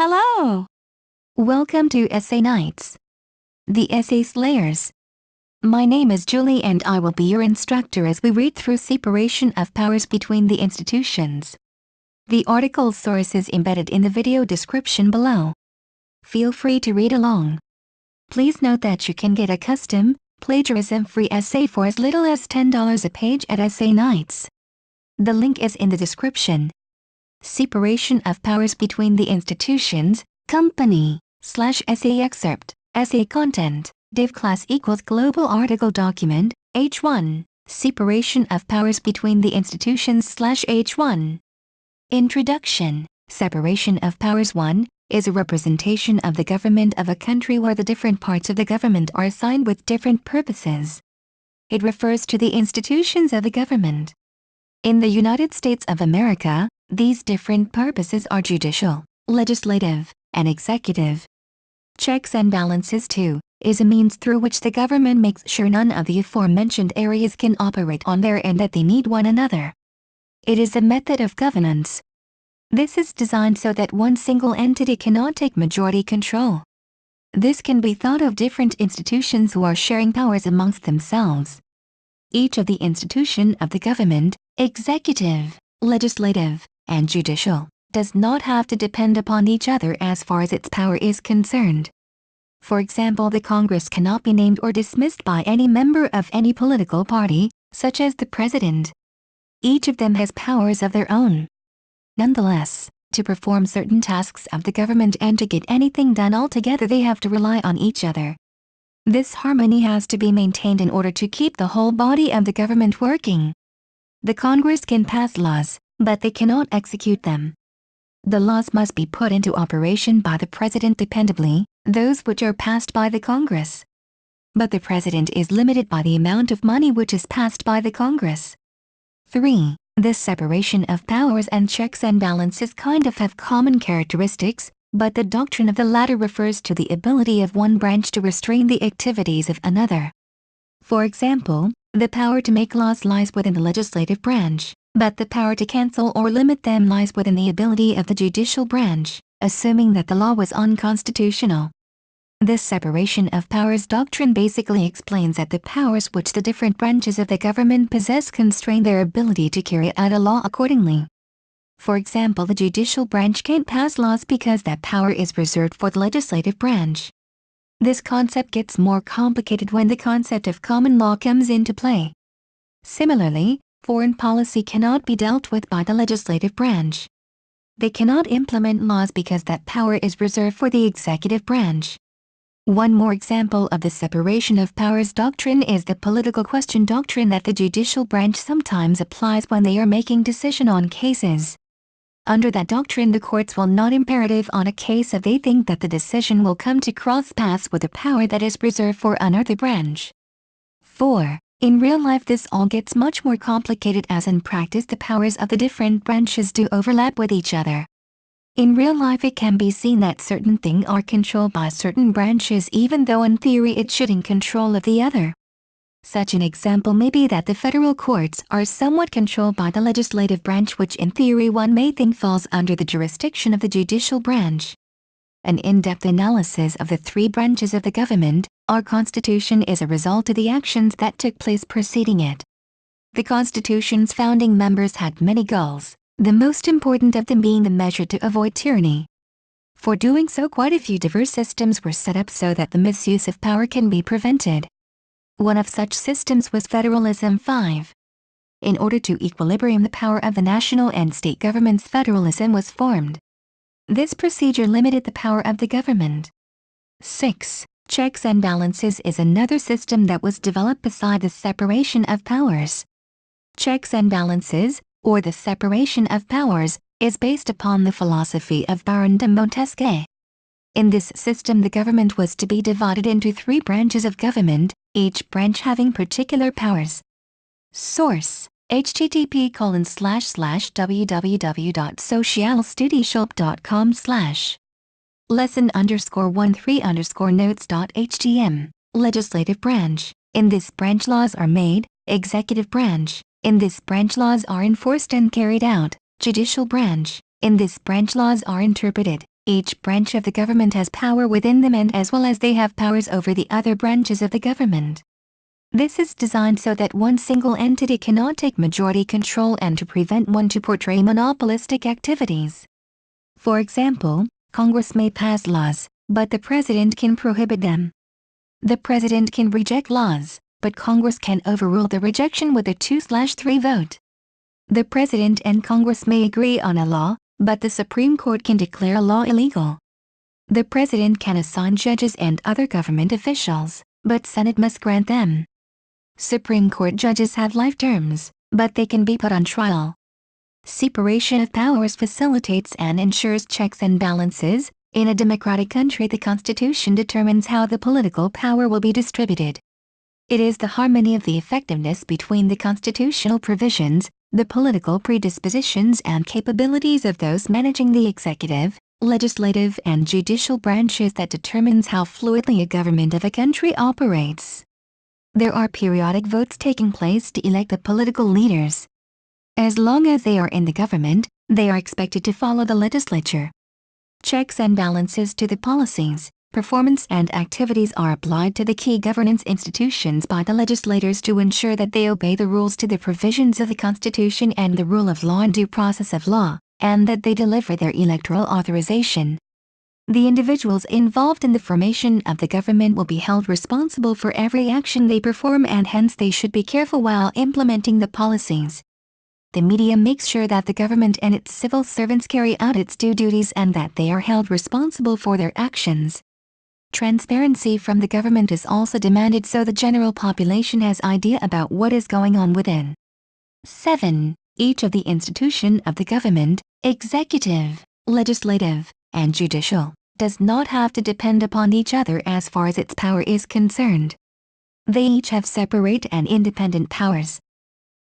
Hello! Welcome to Essay Nights, the Essay Slayers. My name is Julie and I will be your instructor as we read through Separation of Powers Between the Institutions. The article source is embedded in the video description below. Feel free to read along. Please note that you can get a custom, plagiarism-free essay for as little as $10 a page at Essay Nights. The link is in the description. Separation of Powers Between the Institutions, Company, /essay excerpt, essay content, div class equals global article document, H1, Separation of Powers Between the Institutions /H1. Introduction. Separation of Powers 1 is a representation of the government of a country where the different parts of the government are assigned with different purposes. It refers to the institutions of the government. In the United States of America, these different purposes are judicial, legislative, and executive. Checks and balances 2 is a means through which the government makes sure none of the aforementioned areas can operate on their end, that they need one another. It is a method of governance. This is designed so that one single entity cannot take majority control. This can be thought of different institutions who are sharing powers amongst themselves. Each of the institution of the government, executive, legislative, and judicial, does not have to depend upon each other as far as its power is concerned. For example, the Congress cannot be named or dismissed by any member of any political party, such as the president. Each of them has powers of their own. Nonetheless, to perform certain tasks of the government and to get anything done altogether, they have to rely on each other. This harmony has to be maintained in order to keep the whole body of the government working. The Congress can pass laws, but they cannot execute them. The laws must be put into operation by the president dependably, those which are passed by the Congress. But the president is limited by the amount of money which is passed by the Congress. 3. This separation of powers and checks and balances kind of have common characteristics, but the doctrine of the latter refers to the ability of one branch to restrain the activities of another. For example, the power to make laws lies within the legislative branch, but the power to cancel or limit them lies within the ability of the judicial branch, assuming that the law was unconstitutional. This separation of powers doctrine basically explains that the powers which the different branches of the government possess constrain their ability to carry out a law accordingly. For example, the judicial branch can't pass laws because that power is reserved for the legislative branch. This concept gets more complicated when the concept of common law comes into play. Similarly, foreign policy cannot be dealt with by the legislative branch. They cannot implement laws because that power is reserved for the executive branch. One more example of the separation of powers doctrine is the political question doctrine that the judicial branch sometimes applies when they are making decision on cases. Under that doctrine, the courts will not imperative on a case if they think that the decision will come to cross paths with a power that is reserved for another branch. 4. In real life, this all gets much more complicated, as in practice the powers of the different branches do overlap with each other. In real life, it can be seen that certain things are controlled by certain branches even though in theory it should in control of the other. Such an example may be that the federal courts are somewhat controlled by the legislative branch, which in theory one may think falls under the jurisdiction of the judicial branch. An in-depth analysis of the three branches of the government, our Constitution, is a result of the actions that took place preceding it. The Constitution's founding members had many goals, the most important of them being the measure to avoid tyranny. For doing so, quite a few diverse systems were set up so that the misuse of power can be prevented. One of such systems was federalism. 5. In order to equilibrium the power of the national and state governments, federalism was formed. This procedure limited the power of the government. 6. Checks and balances is another system that was developed beside the separation of powers. Checks and balances, or the separation of powers, is based upon the philosophy of Baron de Montesquieu. In this system, the government was to be divided into 3 branches of government, each branch having particular powers. Source: http://www.socialstudieshop.com/ lesson_13_notes.htm. Legislative branch. In this branch laws are made. Executive branch. In this branch laws are enforced and carried out. Judicial branch. In this branch laws are interpreted. Each branch of the government has power within them, and as well as they have powers over the other branches of the government. This is designed so that one single entity cannot take majority control and to prevent one to portray monopolistic activities. For example, Congress may pass laws, but the President can prohibit them. The President can reject laws, but Congress can overrule the rejection with a 2/3 vote. The President and Congress may agree on a law, but the Supreme Court can declare a law illegal. The President can assign judges and other government officials, but Senate must grant them. Supreme Court judges have life terms, but they can be put on trial. Separation of powers facilitates and ensures checks and balances. In a democratic country, the Constitution determines how the political power will be distributed. It is the harmony of the effectiveness between the constitutional provisions, the political predispositions and capabilities of those managing the executive, legislative and judicial branches that determines how fluidly a government of a country operates. There are periodic votes taking place to elect the political leaders. As long as they are in the government, they are expected to follow the legislature. Checks and balances to the policies, performance and activities are applied to the key governance institutions by the legislators to ensure that they obey the rules to the provisions of the Constitution and the rule of law and due process of law, and that they deliver their electoral authorization. The individuals involved in the formation of the government will be held responsible for every action they perform, and hence they should be careful while implementing the policies. The media makes sure that the government and its civil servants carry out its due duties and that they are held responsible for their actions. Transparency from the government is also demanded so the general population has idea about what is going on within. 7. Each of the institution of the government, executive, legislative, and judicial, does not have to depend upon each other as far as its power is concerned. They each have separate and independent powers.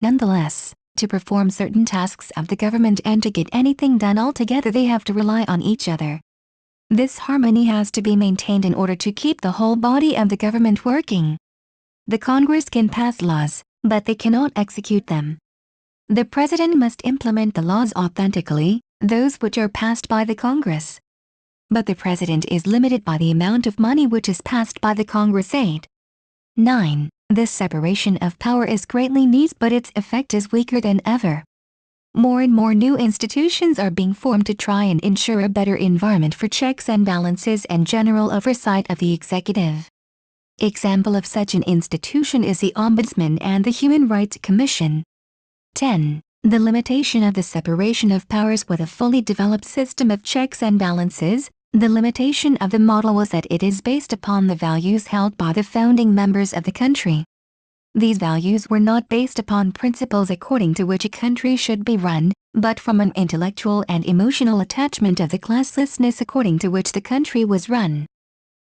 Nonetheless, to perform certain tasks of the government and to get anything done altogether, they have to rely on each other. This harmony has to be maintained in order to keep the whole body of the government working. The Congress can pass laws, but they cannot execute them. The President must implement the laws authentically, those which are passed by the Congress. But the President is limited by the amount of money which is passed by the Congress. 8. 9. This separation of power is greatly needed, but its effect is weaker than ever. More and more new institutions are being formed to try and ensure a better environment for checks and balances and general oversight of the executive. Example of such an institution is the Ombudsman and the Human Rights Commission. 10. The limitation of the separation of powers with a fully developed system of checks and balances. The limitation of the model was that it is based upon the values held by the founding members of the country. These values were not based upon principles according to which a country should be run, but from an intellectual and emotional attachment of the classlessness according to which the country was run.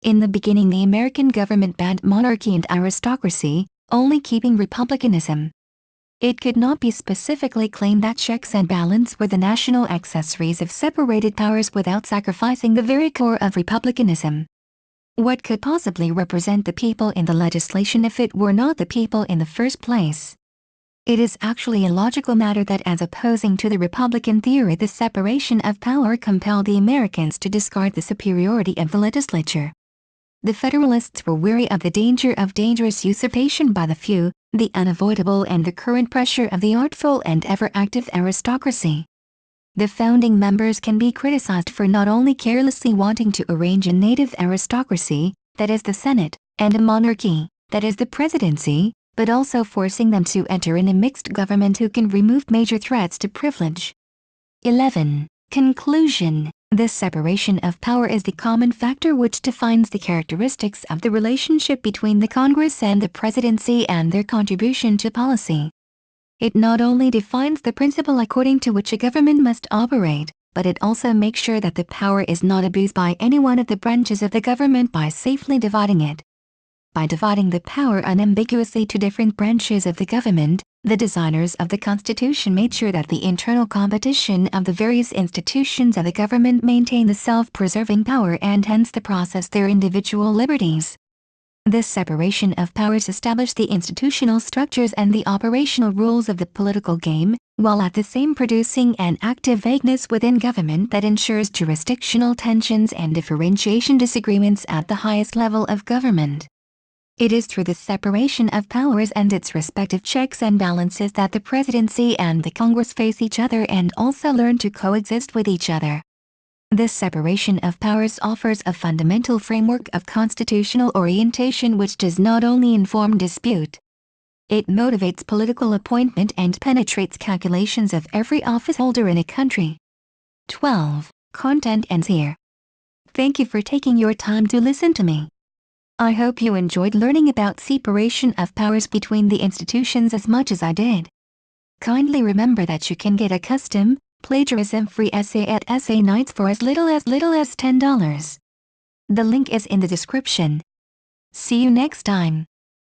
In the beginning, the American government banned monarchy and aristocracy, only keeping republicanism. It could not be specifically claimed that checks and balance were the national accessories of separated powers without sacrificing the very core of republicanism. What could possibly represent the people in the legislation if it were not the people in the first place? It is actually a logical matter that, as opposing to the Republican theory, the separation of power compelled the Americans to discard the superiority of the legislature. The Federalists were weary of the danger of dangerous usurpation by the few, the unavoidable and the current pressure of the artful and ever-active aristocracy. The founding members can be criticized for not only carelessly wanting to arrange a native aristocracy, that is the Senate, and a monarchy, that is the presidency, but also forcing them to enter in a mixed government who can remove major threats to privilege. 11. Conclusion. This separation of power is the common factor which defines the characteristics of the relationship between the Congress and the presidency and their contribution to policy. It not only defines the principle according to which a government must operate, but it also makes sure that the power is not abused by any one of the branches of the government by safely dividing it. By dividing the power unambiguously to different branches of the government, the designers of the Constitution made sure that the internal competition of the various institutions of the government maintain the self-preserving power and hence the process their individual liberties. This separation of powers established the institutional structures and the operational rules of the political game, while at the same producing an active vagueness within government that ensures jurisdictional tensions and differentiation disagreements at the highest level of government. It is through the separation of powers and its respective checks and balances that the presidency and the Congress face each other and also learn to coexist with each other. This separation of powers offers a fundamental framework of constitutional orientation which does not only inform dispute. It motivates political appointment and penetrates calculations of every officeholder in a country. 12. Content ends here. Thank you for taking your time to listen to me. I hope you enjoyed learning about separation of powers between the institutions as much as I did. Kindly remember that you can get a custom, plagiarism-free essay at A9AYTZ for as little as $10. The link is in the description. See you next time.